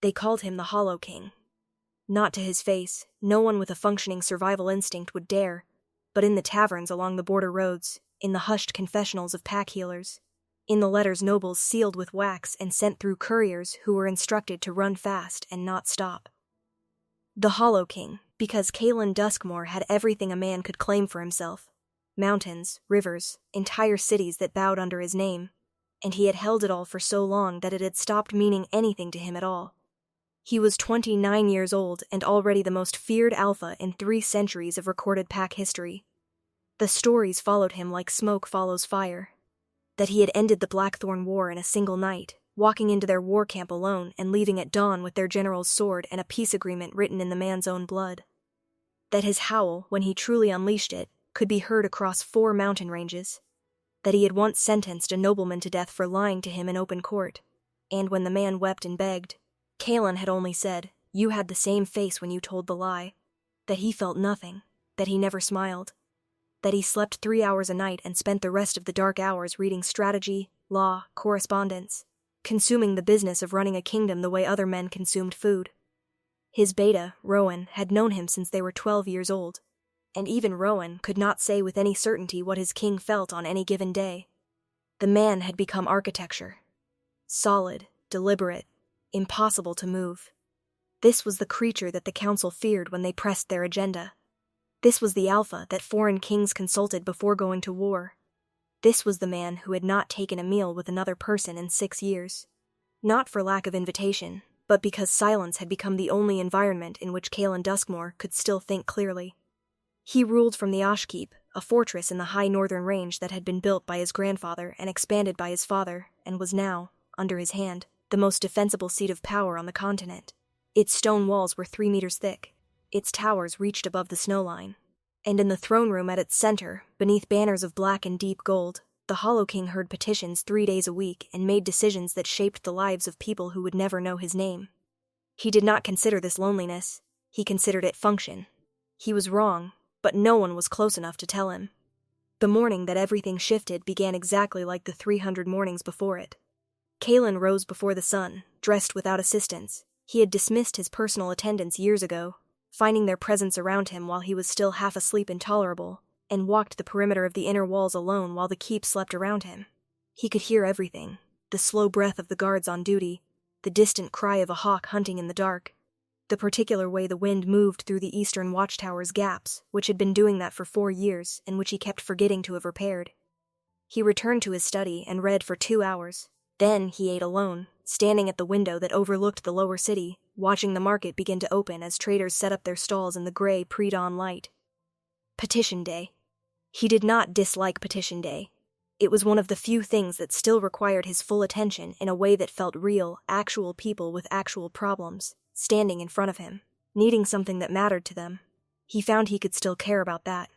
They called him the Hollow King. Not to his face, no one with a functioning survival instinct would dare, but in the taverns along the border roads, in the hushed confessionals of pack healers, in the letters nobles sealed with wax and sent through couriers who were instructed to run fast and not stop. The Hollow King, because Cailan Duskmore had everything a man could claim for himself: mountains, rivers, entire cities that bowed under his name, and he had held it all for so long that it had stopped meaning anything to him at all. He was 29 years old and already the most feared alpha in 3 centuries of recorded pack history. The stories followed him like smoke follows fire. That he had ended the Blackthorn War in a single night, walking into their war camp alone and leaving at dawn with their general's sword and a peace agreement written in the man's own blood. That his howl, when he truly unleashed it, could be heard across 4 mountain ranges. That he had once sentenced a nobleman to death for lying to him in open court, and when the man wept and begged, Cailan had only said, "You had the same face when you told the lie." That he felt nothing, that he never smiled. That he slept 3 hours a night and spent the rest of the dark hours reading strategy, law, correspondence, consuming the business of running a kingdom the way other men consumed food. His beta, Rowan, had known him since they were 12 years old, and even Rowan could not say with any certainty what his king felt on any given day. The man had become architecture. Solid, deliberate, impossible to move. This was the creature that the council feared when they pressed their agenda. This was the alpha that foreign kings consulted before going to war. This was the man who had not taken a meal with another person in 6 years. Not for lack of invitation, but because silence had become the only environment in which Cailan Duskmore could still think clearly. He ruled from the Ashkeep, a fortress in the high northern range that had been built by his grandfather and expanded by his father, and was now, under his hand, the most defensible seat of power on the continent. Its stone walls were 3 meters thick. Its towers reached above the snow line. And in the throne room at its center, beneath banners of black and deep gold, the Hollow King heard petitions 3 days a week and made decisions that shaped the lives of people who would never know his name. He did not consider this loneliness. He considered it function. He was wrong, but no one was close enough to tell him. The morning that everything shifted began exactly like the 300 mornings before it. Cailan rose before the sun, dressed without assistance. He had dismissed his personal attendants years ago, finding their presence around him while he was still half asleep intolerable, and walked the perimeter of the inner walls alone while the keep slept around him. He could hear everything: the slow breath of the guards on duty, the distant cry of a hawk hunting in the dark, the particular way the wind moved through the eastern watchtower's gaps, which had been doing that for 4 years and which he kept forgetting to have repaired. He returned to his study and read for 2 hours. Then he ate alone, standing at the window that overlooked the lower city, watching the market begin to open as traders set up their stalls in the gray pre-dawn light. Petition Day. He did not dislike Petition Day. It was one of the few things that still required his full attention in a way that felt real, actual people with actual problems, standing in front of him, needing something that mattered to them. He found he could still care about that.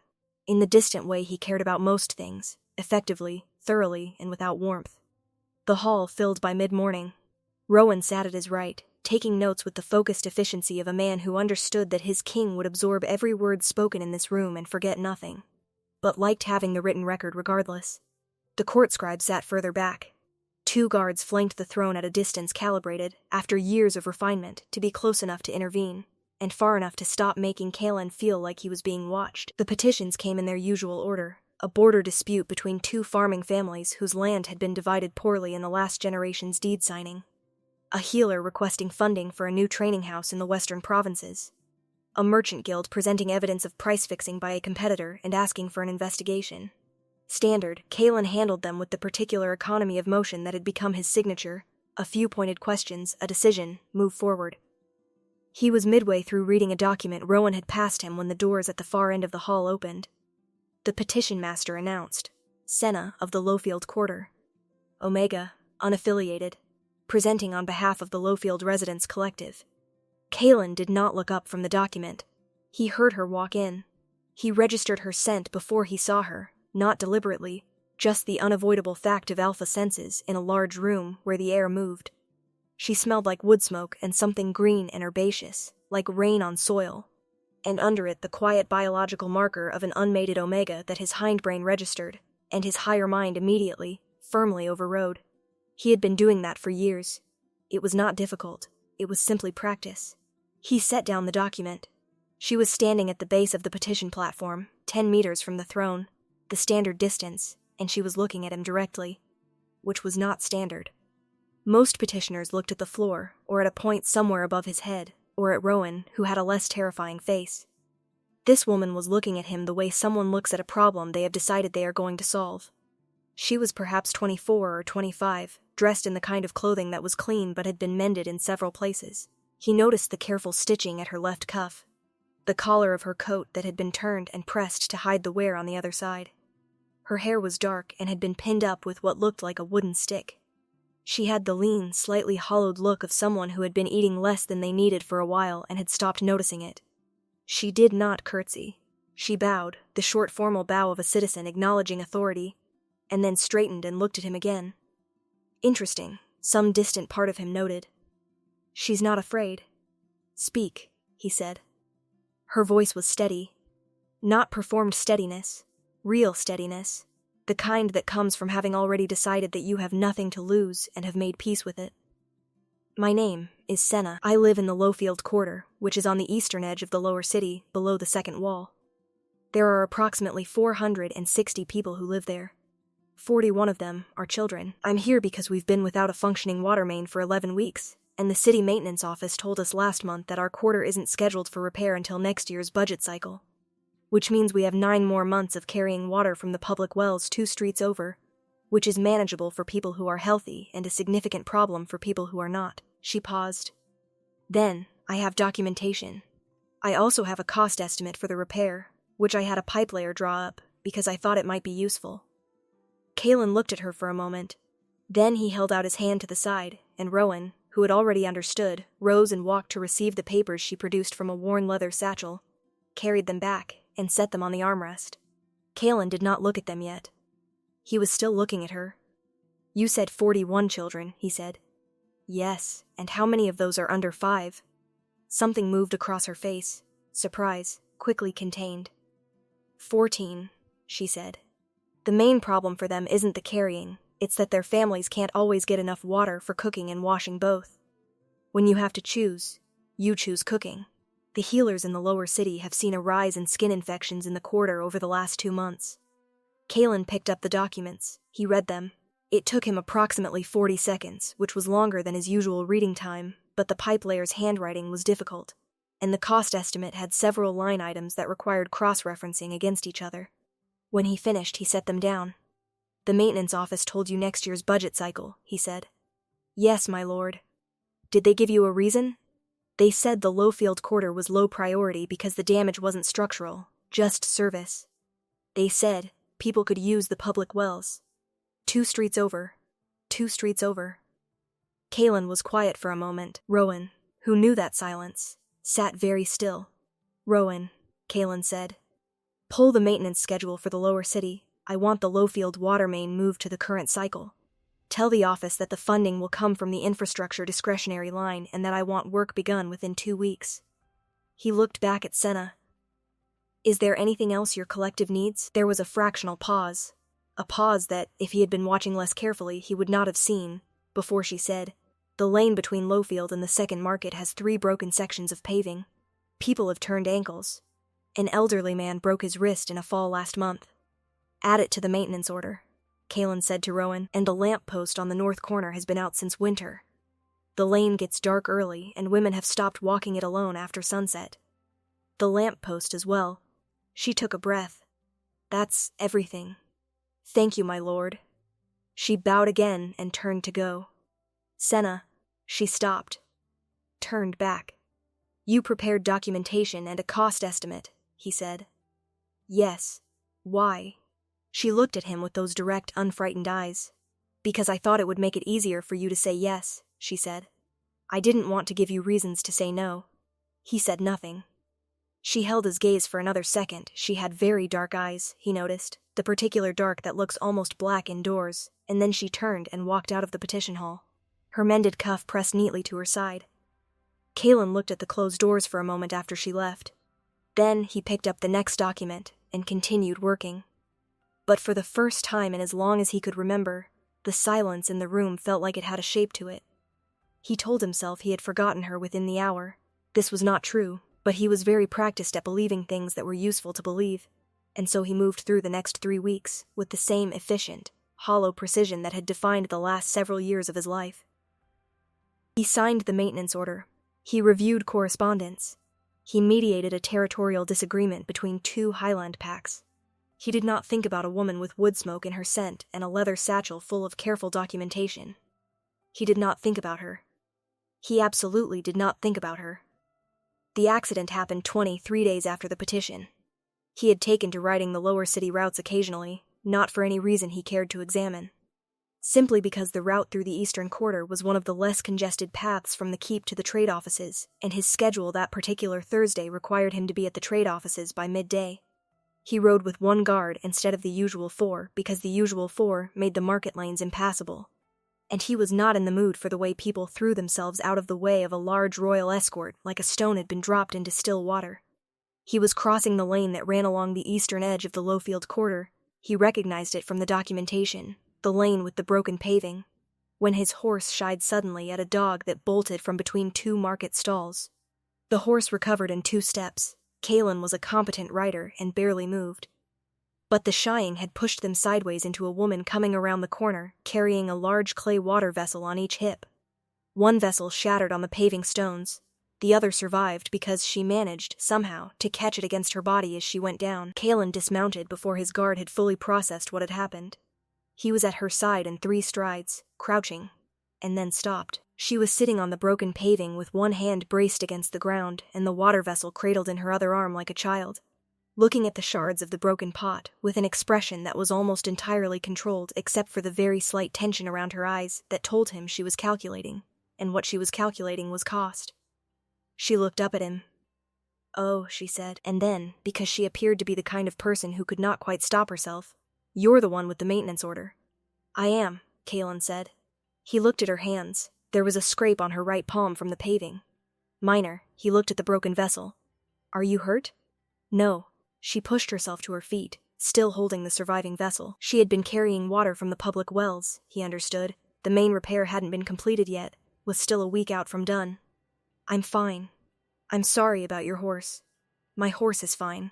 In the distant way he cared about most things, effectively, thoroughly, and without warmth. The hall filled by mid-morning. Rowan sat at his right, taking notes with the focused efficiency of a man who understood that his king would absorb every word spoken in this room and forget nothing, but liked having the written record regardless. The court scribe sat further back. 2 guards flanked the throne at a distance calibrated, after years of refinement, to be close enough to intervene, and far enough to stop making Cailan feel like he was being watched. The petitions came in their usual order: a border dispute between 2 farming families whose land had been divided poorly in the last generation's deed signing. A healer requesting funding for a new training house in the western provinces. A merchant guild presenting evidence of price fixing by a competitor and asking for an investigation. Standard, Cailan handled them with the particular economy of motion that had become his signature: a few pointed questions, a decision, move forward. He was midway through reading a document Rowan had passed him when the doors at the far end of the hall opened. The petition master announced, Senna of the Lowfield Quarter. Omega, unaffiliated, presenting on behalf of the Lowfield Residents Collective. Cailan did not look up from the document. He heard her walk in. He registered her scent before he saw her, not deliberately, just the unavoidable fact of alpha senses in a large room where the air moved. She smelled like wood smoke and something green and herbaceous, like rain on soil, and under it the quiet biological marker of an unmated omega that his hindbrain registered, and his higher mind immediately, firmly overrode. He had been doing that for years. It was not difficult. it was simply practice. He set down the document. She was standing at the base of the petition platform, 10 meters from the throne, the standard distance, and she was looking at him directly, which was not standard. Most petitioners looked at the floor, or at a point somewhere above his head, or at Rowan, who had a less terrifying face. This woman was looking at him the way someone looks at a problem they have decided they are going to solve. She was perhaps 24 or 25, dressed in the kind of clothing that was clean but had been mended in several places. He noticed the careful stitching at her left cuff, the collar of her coat that had been turned and pressed to hide the wear on the other side. Her hair was dark and had been pinned up with what looked like a wooden stick. She had the lean, slightly hollowed look of someone who had been eating less than they needed for a while and had stopped noticing it. She did not curtsy. She bowed, the short formal bow of a citizen acknowledging authority, and then straightened and looked at him again. Interesting, some distant part of him noted. She's not afraid. Speak, he said. Her voice was steady. Not performed steadiness, real steadiness, the kind that comes from having already decided that you have nothing to lose and have made peace with it. My name is Senna. I live in the Lowfield Quarter, which is on the eastern edge of the lower city, below the second wall. There are approximately 460 people who live there. 41 of them are children. I'm here because we've been without a functioning water main for 11 weeks, and the city maintenance office told us last month that our quarter isn't scheduled for repair until next year's budget cycle, which means we have 9 more months of carrying water from the public wells 2 streets over, which is manageable for people who are healthy and a significant problem for people who are not. She paused. Then, I have documentation. I also have a cost estimate for the repair, which I had a pipe layer draw up because I thought it might be useful. Kalen looked at her for a moment. Then he held out his hand to the side, and Rowan, who had already understood, rose and walked to receive the papers she produced from a worn leather satchel, carried them back, and set them on the armrest. Kalen did not look at them yet. He was still looking at her. You said 41 children, he said. Yes, and how many of those are under 5? Something moved across her face, surprise, quickly contained. 14, she said. The main problem for them isn't the carrying, it's that their families can't always get enough water for cooking and washing both. When you have to choose, you choose cooking. The healers in the lower city have seen a rise in skin infections in the quarter over the last 2 months. Kalen picked up the documents. He read them. It took him approximately 40 seconds, which was longer than his usual reading time, but the pipe layer's handwriting was difficult, and the cost estimate had several line items that required cross-referencing against each other. When he finished, he set them down. The maintenance office told you next year's budget cycle, he said. Yes, my lord. Did they give you a reason? They said the Lowfield Quarter was low priority because the damage wasn't structural, just service. They said people could use the public wells. 2 streets over. 2 streets over. Kalen was quiet for a moment. Rowan, who knew that silence, sat very still. Rowan, Kalen said. Pull the maintenance schedule for the lower city. I want the Lowfield water main moved to the current cycle. Tell the office that the funding will come from the infrastructure discretionary line and that I want work begun within 2 weeks. He looked back at Senna. Is there anything else your collective needs? There was a fractional pause. A pause that, if he had been watching less carefully, he would not have seen, before she said, the lane between Lowfield and the Second Market has 3 broken sections of paving. People have turned ankles. An elderly man broke his wrist in a fall last month. Add it to the maintenance order, Kalen said to Rowan, and the lamp post on the north corner has been out since winter. The lane gets dark early, and women have stopped walking it alone after sunset. The lamp post as well. She took a breath. That's everything. Thank you, my lord. She bowed again and turned to go. Senna, she stopped. Turned back. You prepared documentation and a cost estimate, he said. Yes. Why? She looked at him with those direct, unfrightened eyes. Because I thought it would make it easier for you to say yes, she said. I didn't want to give you reasons to say no. He said nothing. She held his gaze for another second. She had very dark eyes, he noticed, the particular dark that looks almost black indoors, and then she turned and walked out of the petition hall. Her mended cuff pressed neatly to her side. Kalen looked at the closed doors for a moment after she left. Then he picked up the next document and continued working. But for the first time in as long as he could remember, the silence in the room felt like it had a shape to it. He told himself he had forgotten her within the hour. This was not true, but he was very practiced at believing things that were useful to believe, and so he moved through the next 3 weeks with the same efficient, hollow precision that had defined the last several years of his life. He signed the maintenance order. He reviewed correspondence. He mediated a territorial disagreement between 2 Highland packs. He did not think about a woman with wood smoke in her scent and a leather satchel full of careful documentation. He did not think about her. He absolutely did not think about her. The accident happened 23 days after the petition. He had taken to riding the lower city routes occasionally, not for any reason he cared to examine. Simply because the route through the Eastern Quarter was one of the less congested paths from the keep to the trade offices, and his schedule that particular Thursday required him to be at the trade offices by midday. He rode with 1 guard instead of the usual 4 because the usual 4 made the market lanes impassable. And he was not in the mood for the way people threw themselves out of the way of a large royal escort like a stone had been dropped into still water. He was crossing the lane that ran along the eastern edge of the Lowfield Quarter. He recognized it from the documentation, the lane with the broken paving, when his horse shied suddenly at a dog that bolted from between 2 market stalls. The horse recovered in 2 steps. Kalen was a competent rider and barely moved. But the shying had pushed them sideways into a woman coming around the corner, carrying a large clay water vessel on each hip. One vessel shattered on the paving stones. The other survived because she managed, somehow, to catch it against her body as she went down. Kalen dismounted before his guard had fully processed what had happened. He was at her side in 3 strides, crouching, and then stopped. She was sitting on the broken paving with one hand braced against the ground and the water vessel cradled in her other arm like a child, looking at the shards of the broken pot with an expression that was almost entirely controlled except for the very slight tension around her eyes that told him she was calculating, and what she was calculating was cost. She looked up at him. "Oh," she said, and then, because she appeared to be the kind of person who could not quite stop herself, "You're the one with the maintenance order." "I am," Kalen said. He looked at her hands. There was a scrape on her right palm from the paving. Minor. He looked at the broken vessel. "Are you hurt?" "No." She pushed herself to her feet, still holding the surviving vessel. She had been carrying water from the public wells, he understood. The main repair hadn't been completed yet, was still a week out from done. "I'm fine. I'm sorry about your horse. My horse is fine."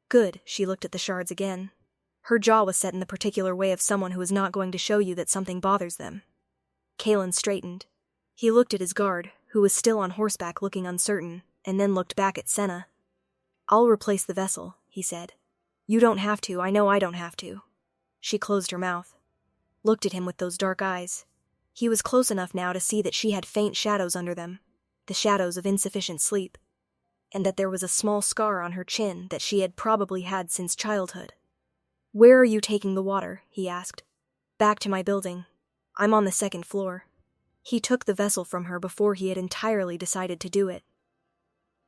"Good." She looked at the shards again. Her jaw was set in the particular way of someone who is not going to show you that something bothers them. Kalen straightened. He looked at his guard, who was still on horseback looking uncertain, and then looked back at Senna. "I'll replace the vessel," he said. "You don't have to, I know I don't have to." She closed her mouth, looked at him with those dark eyes. He was close enough now to see that she had faint shadows under them, the shadows of insufficient sleep, and that there was a small scar on her chin that she had probably had since childhood. "Where are you taking the water?" he asked. "Back to my building. I'm on the 2nd floor." He took the vessel from her before he had entirely decided to do it.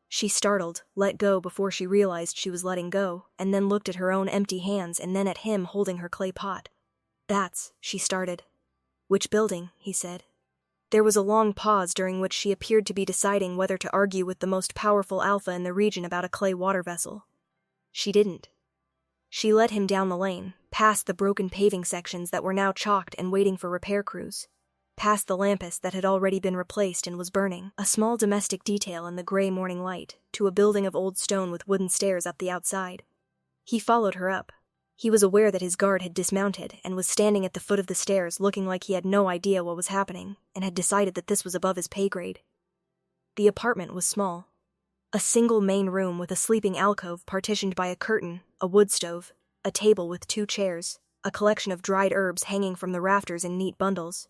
She startled, let go before she realized she was letting go, and then looked at her own empty hands and then at him holding her clay pot. She started. "Which building?" he said. There was a long pause during which she appeared to be deciding whether to argue with the most powerful alpha in the region about a clay water vessel. She didn't. She led him down the lane, past the broken paving sections that were now chalked and waiting for repair crews, past the lamp that had already been replaced and was burning, a small domestic detail in the gray morning light, to a building of old stone with wooden stairs up the outside. He followed her up. He was aware that his guard had dismounted and was standing at the foot of the stairs looking like he had no idea what was happening and had decided that this was above his pay grade. The apartment was small. A single main room with a sleeping alcove partitioned by a curtain, a wood stove, a table with 2 chairs, a collection of dried herbs hanging from the rafters in neat bundles.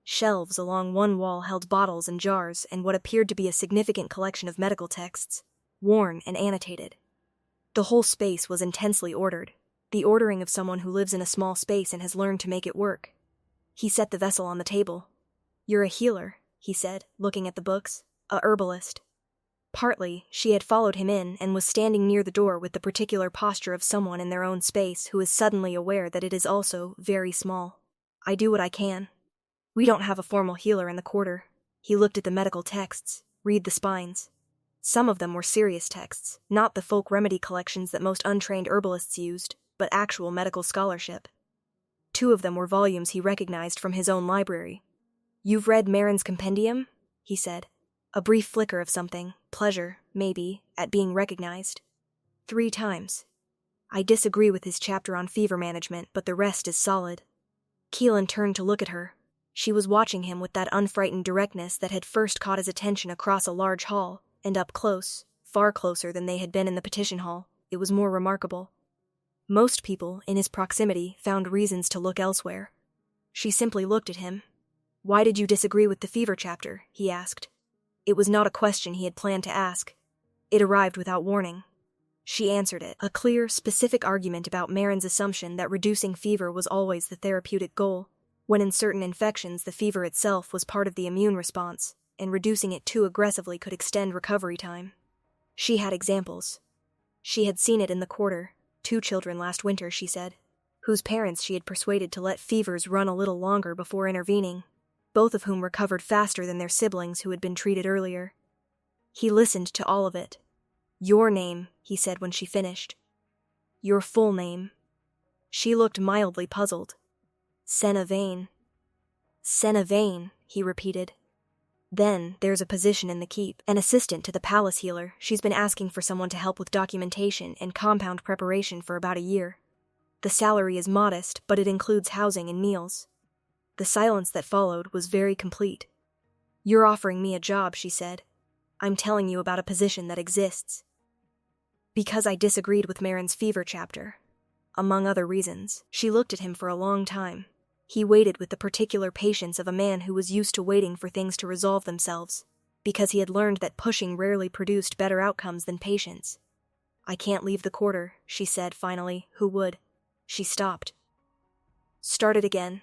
Shelves along one wall held bottles and jars and what appeared to be a significant collection of medical texts, worn and annotated. The whole space was intensely ordered, the ordering of someone who lives in a small space and has learned to make it work. He set the vessel on the table. "You're a healer," he said, looking at the books. "A herbalist." Partly, she had followed him in and was standing near the door with the particular posture of someone in their own space who is suddenly aware that it is also very small. "I do what I can. We don't have a formal healer in the quarter." He looked at the medical texts, read the spines. Some of them were serious texts, not the folk remedy collections that most untrained herbalists used, but actual medical scholarship. 2 of them were volumes he recognized from his own library. "You've read Marin's compendium?" he said. A brief flicker of something, pleasure, maybe, at being recognized. 3 times. I disagree with his chapter on fever management, but the rest is solid. Keelan turned to look at her. She was watching him with that unfrightened directness that had first caught his attention across a large hall, and up close, far closer than they had been in the petition hall. It was more remarkable. Most people, in his proximity, found reasons to look elsewhere. She simply looked at him. "Why did you disagree with the fever chapter?" he asked. It was not a question he had planned to ask. It arrived without warning. She answered it, a clear, specific argument about Marin's assumption that reducing fever was always the therapeutic goal, when in certain infections the fever itself was part of the immune response, and reducing it too aggressively could extend recovery time. She had examples. She had seen it in the quarter, 2 children last winter, she said, whose parents she had persuaded to let fevers run a little longer before intervening, both of whom recovered faster than their siblings who had been treated earlier. He listened to all of it. "Your name," he said when she finished. "Your full name." She looked mildly puzzled. "Senna Vane." "Senna Vane," he repeated. "Then there's a position in the keep, an assistant to the palace healer. She's been asking for someone to help with documentation and compound preparation for about a year. The salary is modest, but it includes housing and meals." The silence that followed was very complete. "You're offering me a job," she said. "I'm telling you about a position that exists." "Because I disagreed with Marin's fever chapter. Among other reasons." She looked at him for a long time. He waited with the particular patience of a man who was used to waiting for things to resolve themselves, because he had learned that pushing rarely produced better outcomes than patience. "I can't leave the quarter," she said finally. "Who would?" She stopped. Started again.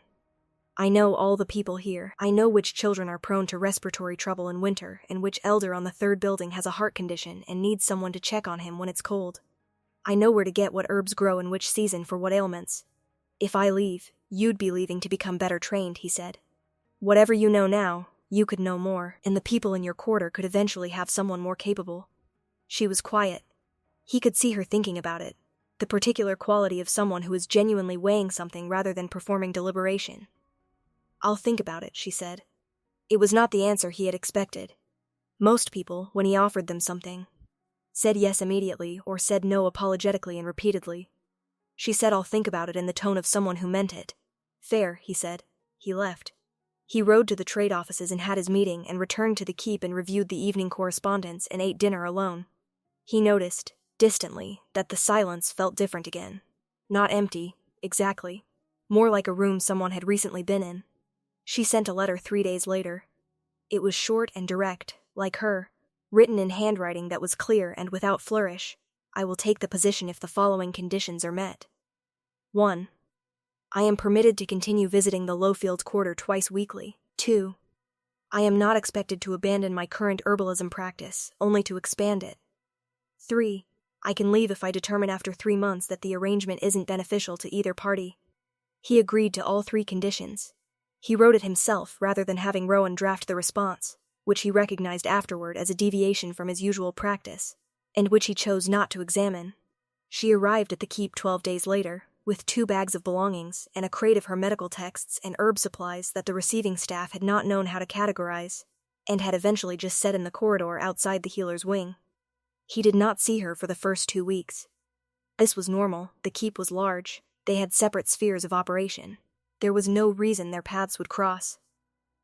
"I know all the people here. I know which children are prone to respiratory trouble in winter, and which elder on the 3rd building has a heart condition and needs someone to check on him when it's cold. I know where to get what herbs grow in which season for what ailments. If I leave, you'd be leaving to become better trained," he said. "Whatever you know now, you could know more, and the people in your quarter could eventually have someone more capable." She was quiet. He could see her thinking about it, the particular quality of someone who is genuinely weighing something rather than performing deliberation. "I'll think about it," she said. It was not the answer he had expected. Most people, when he offered them something, said yes immediately or said no apologetically and repeatedly. She said, "I'll think about it," in the tone of someone who meant it. "Fair," he said. He left. He rode to the trade offices and had his meeting and returned to the keep and reviewed the evening correspondence and ate dinner alone. He noticed, distantly, that the silence felt different again. Not empty, exactly. More like a room someone had recently been in. She sent a letter 3 days later. It was short and direct, like her, written in handwriting that was clear and without flourish. "I will take the position if the following conditions are met. 1. I am permitted to continue visiting the Lowfield quarter twice weekly. 2. I am not expected to abandon my current herbalism practice, only to expand it. 3. I can leave if I determine after 3 months that the arrangement isn't beneficial to either party." He agreed to all 3 conditions. He wrote it himself rather than having Rowan draft the response, which he recognized afterward as a deviation from his usual practice, and which he chose not to examine. She arrived at the keep 12 days later, with 2 bags of belongings and a crate of her medical texts and herb supplies that the receiving staff had not known how to categorize, and had eventually just set in the corridor outside the healer's wing. He did not see her for the first 2 weeks. This was normal. The keep was large. They had separate spheres of operation. There was no reason their paths would cross.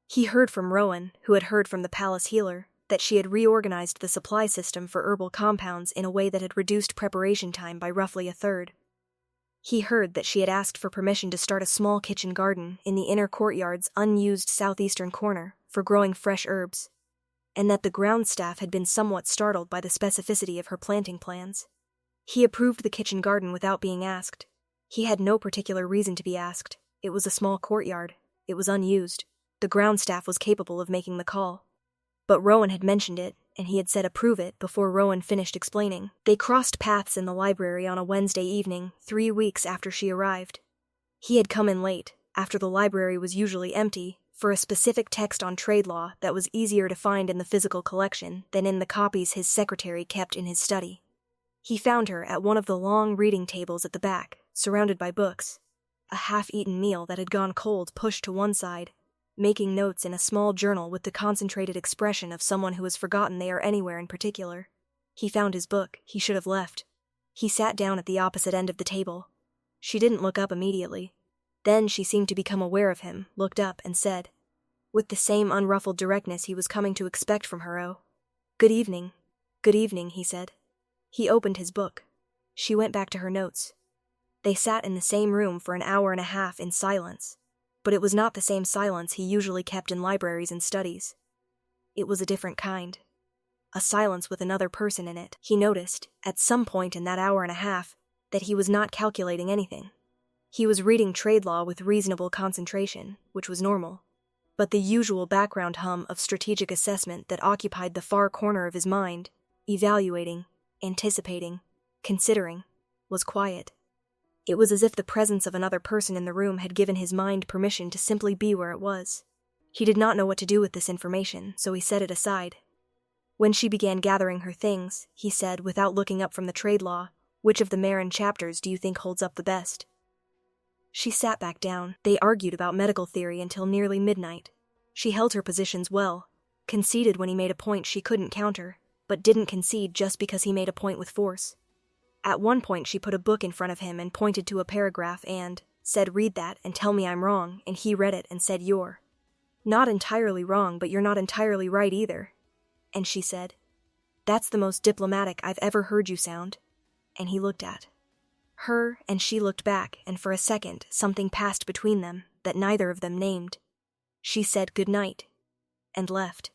He heard from Rowan, who had heard from the palace healer, that she had reorganized the supply system for herbal compounds in a way that had reduced preparation time by roughly a third. He heard that she had asked for permission to start a small kitchen garden in the inner courtyard's unused southeastern corner for growing fresh herbs, and that the ground staff had been somewhat startled by the specificity of her planting plans. He approved the kitchen garden without being asked. He had no particular reason to be asked. It was a small courtyard. It was unused. The ground staff was capable of making the call. But Rowan had mentioned it, and he had said approve it before Rowan finished explaining. They crossed paths in the library on a Wednesday evening, 3 weeks after she arrived. He had come in late, after the library was usually empty, for a specific text on trade law that was easier to find in the physical collection than in the copies his secretary kept in his study. He found her at one of the long reading tables at the back, surrounded by books. A half-eaten meal that had gone cold pushed to one side, making notes in a small journal with the concentrated expression of someone who has forgotten they are anywhere in particular. He found his book. He should have left. He sat down at the opposite end of the table. She didn't look up immediately. Then she seemed to become aware of him, looked up, and said, with the same unruffled directness he was coming to expect from her, "Oh, good evening." "Good evening," he said. He opened his book. She went back to her notes. They sat in the same room for an hour and a half in silence, but it was not the same silence he usually kept in libraries and studies. It was a different kind. A silence with another person in it. He noticed, at some point in that hour and a half, that he was not calculating anything. He was reading trade law with reasonable concentration, which was normal. But the usual background hum of strategic assessment that occupied the far corner of his mind, evaluating, anticipating, considering, was quiet. It was as if the presence of another person in the room had given his mind permission to simply be where it was. He did not know what to do with this information, so he set it aside. When she began gathering her things, he said, without looking up from the trade law, "Which of the Marin chapters do you think holds up the best?" She sat back down. They argued about medical theory until nearly midnight. She held her positions well, conceded when he made a point she couldn't counter, but didn't concede just because he made a point with force. At one point she put a book in front of him and pointed to a paragraph and said, "Read that and tell me I'm wrong," and he read it and said, "You're not entirely wrong, but you're not entirely right either." And she said, "That's the most diplomatic I've ever heard you sound." And he looked at her, and she looked back, and for a second something passed between them that neither of them named. She said good night, and left.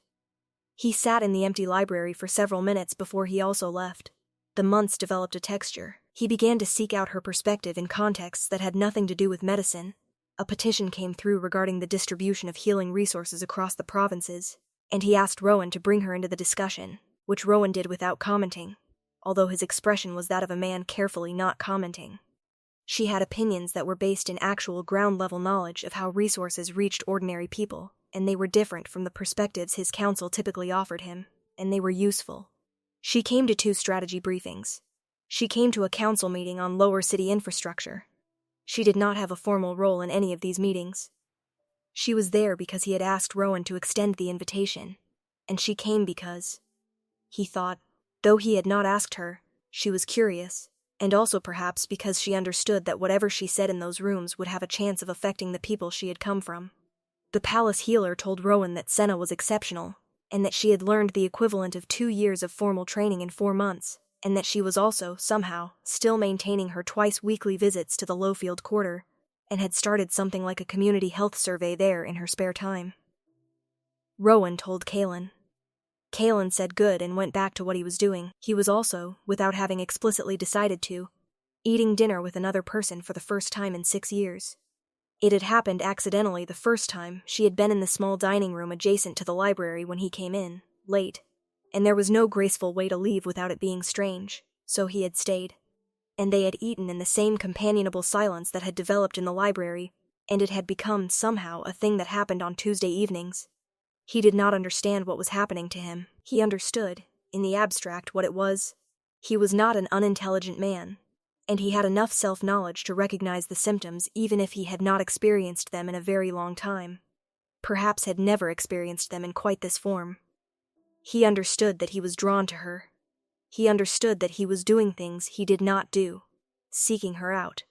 He sat in the empty library for several minutes before he also left. The months developed a texture. He began to seek out her perspective in contexts that had nothing to do with medicine. A petition came through regarding the distribution of healing resources across the provinces, and he asked Rowan to bring her into the discussion, which Rowan did without commenting, although his expression was that of a man carefully not commenting. She had opinions that were based in actual ground-level knowledge of how resources reached ordinary people, and they were different from the perspectives his counsel typically offered him, and they were useful. She came to 2 strategy briefings. She came to a council meeting on lower city infrastructure. She did not have a formal role in any of these meetings. She was there because he had asked Rowan to extend the invitation, and she came because, he thought, though he had not asked her, she was curious, and also perhaps because she understood that whatever she said in those rooms would have a chance of affecting the people she had come from. The palace healer told Rowan that Senna was exceptional, and that she had learned the equivalent of 2 years of formal training in 4 months, and that she was also, somehow, still maintaining her twice-weekly visits to the Lowfield Quarter, and had started something like a community health survey there in her spare time. Rowan told Kaelin. Kaelin said good and went back to what he was doing. He was also, without having explicitly decided to, eating dinner with another person for the first time in 6 years. It had happened accidentally the first time. She had been in the small dining room adjacent to the library when he came in, late, and there was no graceful way to leave without it being strange, so he had stayed. And they had eaten in the same companionable silence that had developed in the library, and it had become, somehow, a thing that happened on Tuesday evenings. He did not understand what was happening to him. He understood, in the abstract, what it was. He was not an unintelligent man, and he had enough self-knowledge to recognize the symptoms even if he had not experienced them in a very long time. Perhaps had never experienced them in quite this form. He understood that he was drawn to her. He understood that he was doing things he did not do, seeking her out,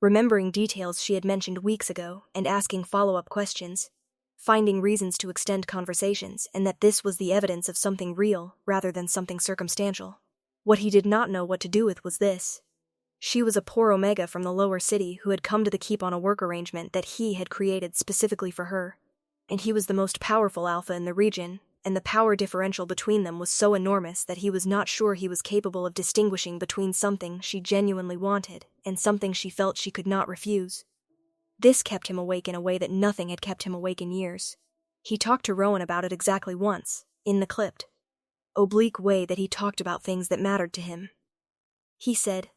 remembering details she had mentioned weeks ago and asking follow-up questions, finding reasons to extend conversations, and that this was the evidence of something real rather than something circumstantial. What he did not know what to do with was this. She was a poor Omega from the lower city who had come to the keep on a work arrangement that he had created specifically for her, and he was the most powerful Alpha in the region, and the power differential between them was so enormous that he was not sure he was capable of distinguishing between something she genuinely wanted and something she felt she could not refuse. This kept him awake in a way that nothing had kept him awake in years. He talked to Rowan about it exactly once, in the clipped, oblique way that he talked about things that mattered to him. He said,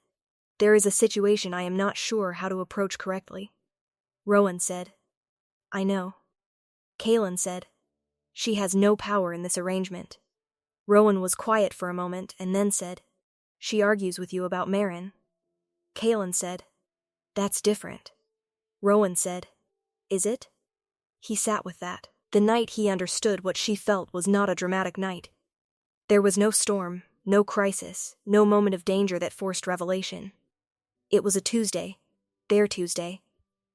"There is a situation I am not sure how to approach correctly." Rowan said, "I know." Kaelin said, "She has no power in this arrangement." Rowan was quiet for a moment and then said, "She argues with you about Marin." Kaelin said, "That's different." Rowan said, "Is it?" He sat with that. The night he understood what she felt was not a dramatic night. There was no storm, no crisis, no moment of danger that forced revelation. It was a Tuesday, their Tuesday,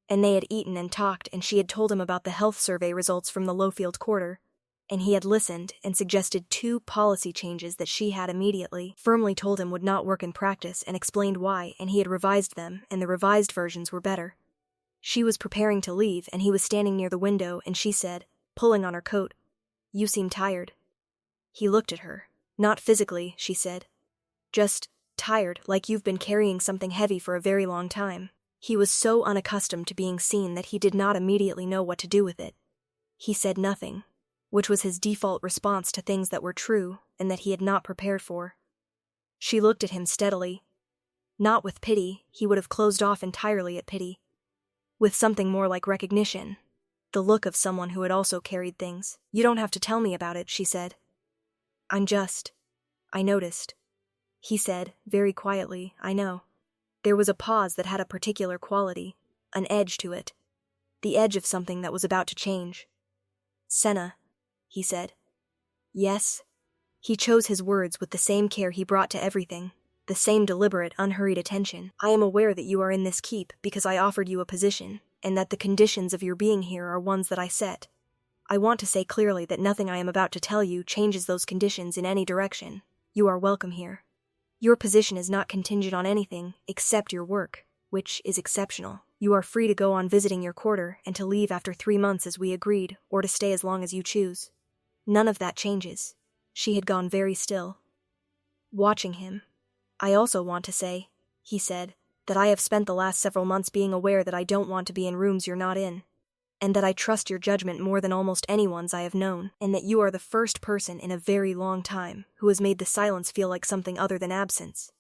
and they had eaten and talked, and she had told him about the health survey results from the Lowfield quarter, and he had listened and suggested 2 policy changes that she had immediately firmly told him would not work in practice, and explained why, and he had revised them, and the revised versions were better. She was preparing to leave, and he was standing near the window, and she said, pulling on her coat, "You seem tired." He looked at her. "Not physically," she said. "Just tired, like you've been carrying something heavy for a very long time." He was so unaccustomed to being seen that he did not immediately know what to do with it. He said nothing, which was his default response to things that were true and that he had not prepared for. She looked at him steadily. Not with pity, he would have closed off entirely at pity. With something more like recognition, the look of someone who had also carried things. "You don't have to tell me about it," she said. I noticed." He said, very quietly, "I know." There was a pause that had a particular quality, an edge to it. The edge of something that was about to change. "Senna," he said. "Yes?" He chose his words with the same care he brought to everything, the same deliberate, unhurried attention. "I am aware that you are in this keep because I offered you a position, and that the conditions of your being here are ones that I set. I want to say clearly that nothing I am about to tell you changes those conditions in any direction. You are welcome here. Your position is not contingent on anything except your work, which is exceptional. You are free to go on visiting your quarter and to leave after 3 months as we agreed, or to stay as long as you choose. None of that changes." She had gone very still, watching him. "I also want to say," he said, "that I have spent the last several months being aware that I don't want to be in rooms you're not in, and that I trust your judgment more than almost anyone's I have known, and that you are the first person in a very long time who has made the silence feel like something other than absence."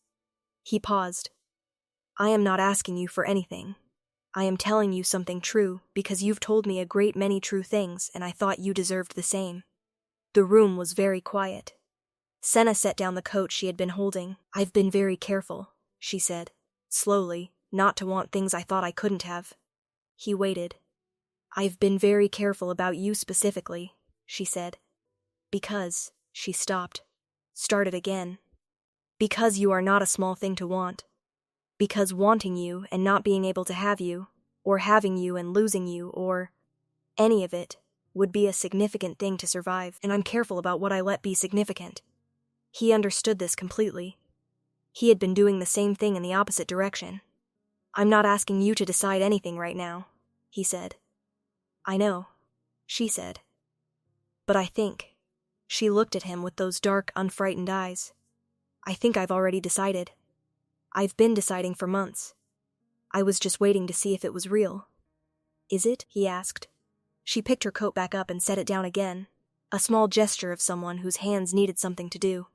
He paused. "I am not asking you for anything. I am telling you something true because you've told me a great many true things, and I thought you deserved the same." The room was very quiet. Senna set down the coat she had been holding. "I've been very careful," she said, slowly, "not to want things I thought I couldn't have." He waited. "I've been very careful about you specifically," she said. "Because," she stopped, started again. "Because you are not a small thing to want. Because wanting you and not being able to have you, or having you and losing you, or any of it, would be a significant thing to survive, and I'm careful about what I let be significant." He understood this completely. He had been doing the same thing in the opposite direction. "I'm not asking you to decide anything right now," he said. "I know," she said. "But I think," she looked at him with those dark, unfrightened eyes, "I think I've already decided. I've been deciding for months. I was just waiting to see if it was real." "Is it?" he asked. She picked her coat back up and set it down again, a small gesture of someone whose hands needed something to do.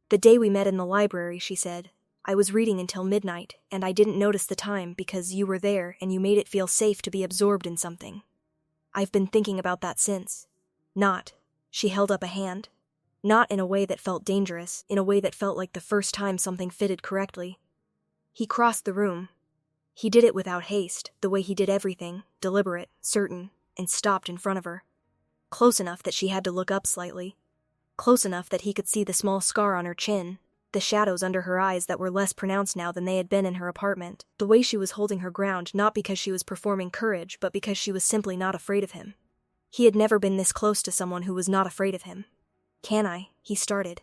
"The day we met in the library," she said, "I was reading until midnight, and I didn't notice the time because you were there and you made it feel safe to be absorbed in something. I've been thinking about that since. Not," she held up a hand, "not in a way that felt dangerous, in a way that felt like the first time something fitted correctly." He crossed the room. He did it without haste, the way he did everything, deliberate, certain, and stopped in front of her. Close enough that she had to look up slightly. Close enough that he could see the small scar on her chin, the shadows under her eyes that were less pronounced now than they had been in her apartment, the way she was holding her ground not because she was performing courage but because she was simply not afraid of him. He had never been this close to someone who was not afraid of him. "Can I?" he started.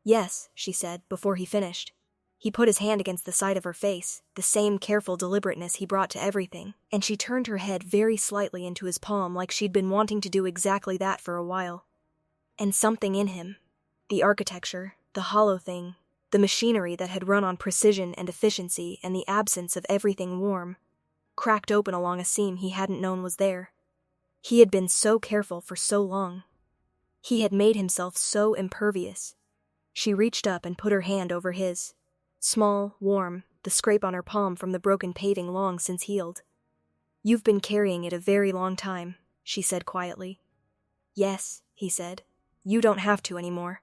"Yes," she said, before he finished. He put his hand against the side of her face, the same careful deliberateness he brought to everything, and she turned her head very slightly into his palm like she'd been wanting to do exactly that for a while. And something in him, the architecture, the hollow thing, the machinery that had run on precision and efficiency and the absence of everything warm, cracked open along a seam he hadn't known was there. He had been so careful for so long. He had made himself so impervious. She reached up and put her hand over his. Small, warm, the scrape on her palm from the broken paving long since healed. "You've been carrying it a very long time," she said quietly. "Yes," he said. "You don't have to anymore."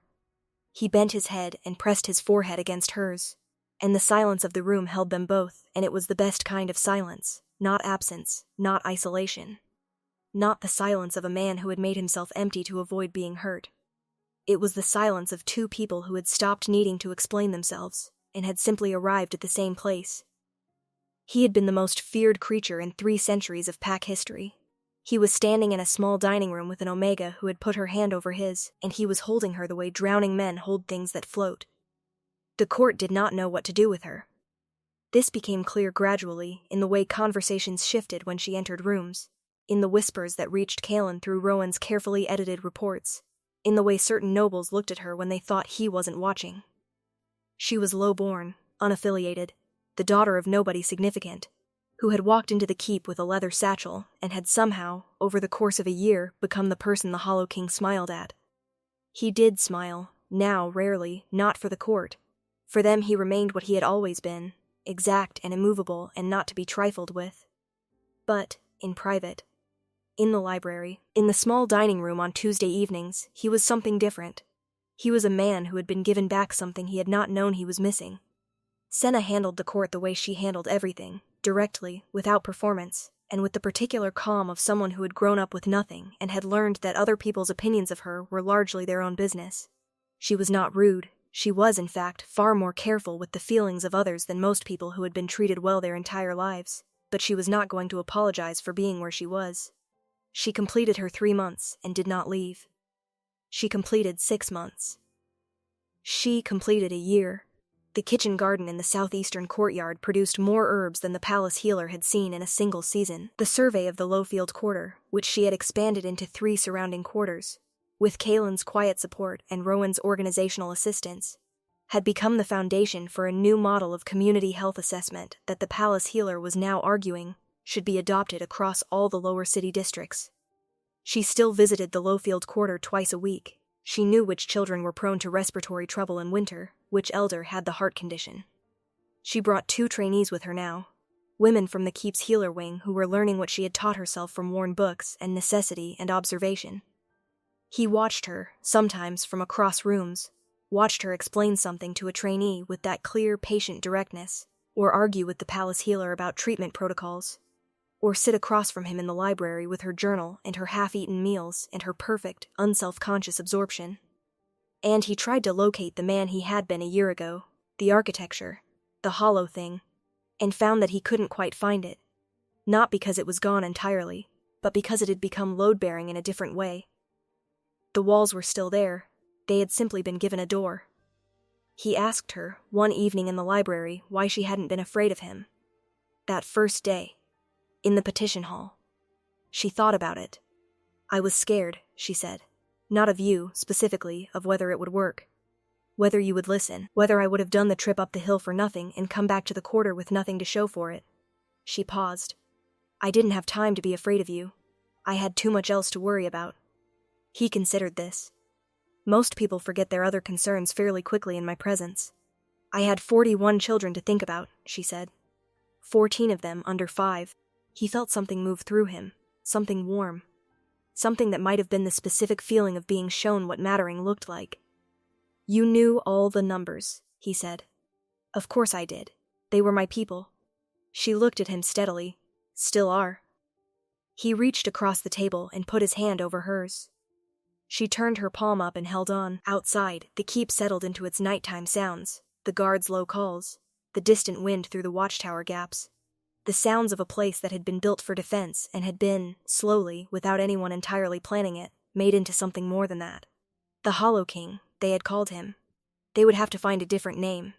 He bent his head and pressed his forehead against hers, and the silence of the room held them both, and it was the best kind of silence, not absence, not isolation. not the silence of a man who had made himself empty to avoid being hurt. It was the silence of two people who had stopped needing to explain themselves and had simply arrived at the same place. He had been the most feared creature in 3 centuries of pack history. He was standing in a small dining room with an Omega who had put her hand over his, and he was holding her the way drowning men hold things that float. The court did not know what to do with her. This became clear gradually in the way conversations shifted when she entered rooms, in the whispers that reached Kalen through Rowan's carefully edited reports, in the way certain nobles looked at her when they thought he wasn't watching. She was low-born, unaffiliated, the daughter of nobody significant, who had walked into the keep with a leather satchel and had somehow, over the course of a year, become the person the Hollow King smiled at. He did smile, now rarely, not for the court. For them he remained what he had always been, exact and immovable and not to be trifled with. But, in private, in the library, in the small dining room on Tuesday evenings, he was something different. He was a man who had been given back something he had not known he was missing. Senna handled the court the way she handled everything, directly, without performance, and with the particular calm of someone who had grown up with nothing and had learned that other people's opinions of her were largely their own business. She was not rude. She was, in fact, far more careful with the feelings of others than most people who had been treated well their entire lives, but she was not going to apologize for being where she was. She completed her 3 months and did not leave. She completed 6 months. She completed a year. The kitchen garden in the southeastern courtyard produced more herbs than the palace healer had seen in a single season. The survey of the Lowfield Quarter, which she had expanded into 3 surrounding quarters, with Kalen's quiet support and Rowan's organizational assistance, had become the foundation for a new model of community health assessment that the palace healer was now arguing should be adopted across all the lower city districts. She still visited the Lowfield Quarter twice a week. She knew which children were prone to respiratory trouble in winter, which elder had the heart condition. She brought 2 trainees with her now, women from the keep's healer wing who were learning what she had taught herself from worn books and necessity and observation. He watched her, sometimes from across rooms, watched her explain something to a trainee with that clear, patient directness, or argue with the palace healer about treatment protocols, or sit across from him in the library with her journal and her half-eaten meals and her perfect, unself-conscious absorption. And he tried to locate the man he had been a year ago, the architecture, the hollow thing, and found that he couldn't quite find it, not because it was gone entirely, but because it had become load-bearing in a different way. The walls were still there. They had simply been given a door. He asked her, one evening in the library, why she hadn't been afraid of him. That first day, in the petition hall. She thought about it. I was scared, she said. Not of you, specifically, of whether it would work. Whether you would listen, whether I would have done the trip up the hill for nothing and come back to the quarter with nothing to show for it. She paused. I didn't have time to be afraid of you. I had too much else to worry about. He considered this. Most people forget their other concerns fairly quickly in my presence. I had 41 children to think about, she said. 14 of them under 5. He felt something move through him, something warm. Something that might have been the specific feeling of being shown what mattering looked like. You knew all the numbers, he said. Of course I did. They were my people. She looked at him steadily. Still are. He reached across the table and put his hand over hers. She turned her palm up and held on. Outside, the keep settled into its nighttime sounds, the guards' low calls, the distant wind through the watchtower gaps. The sounds of a place that had been built for defense and had been, slowly, without anyone entirely planning it, made into something more than that. The Hollow King, they had called him. They would have to find a different name,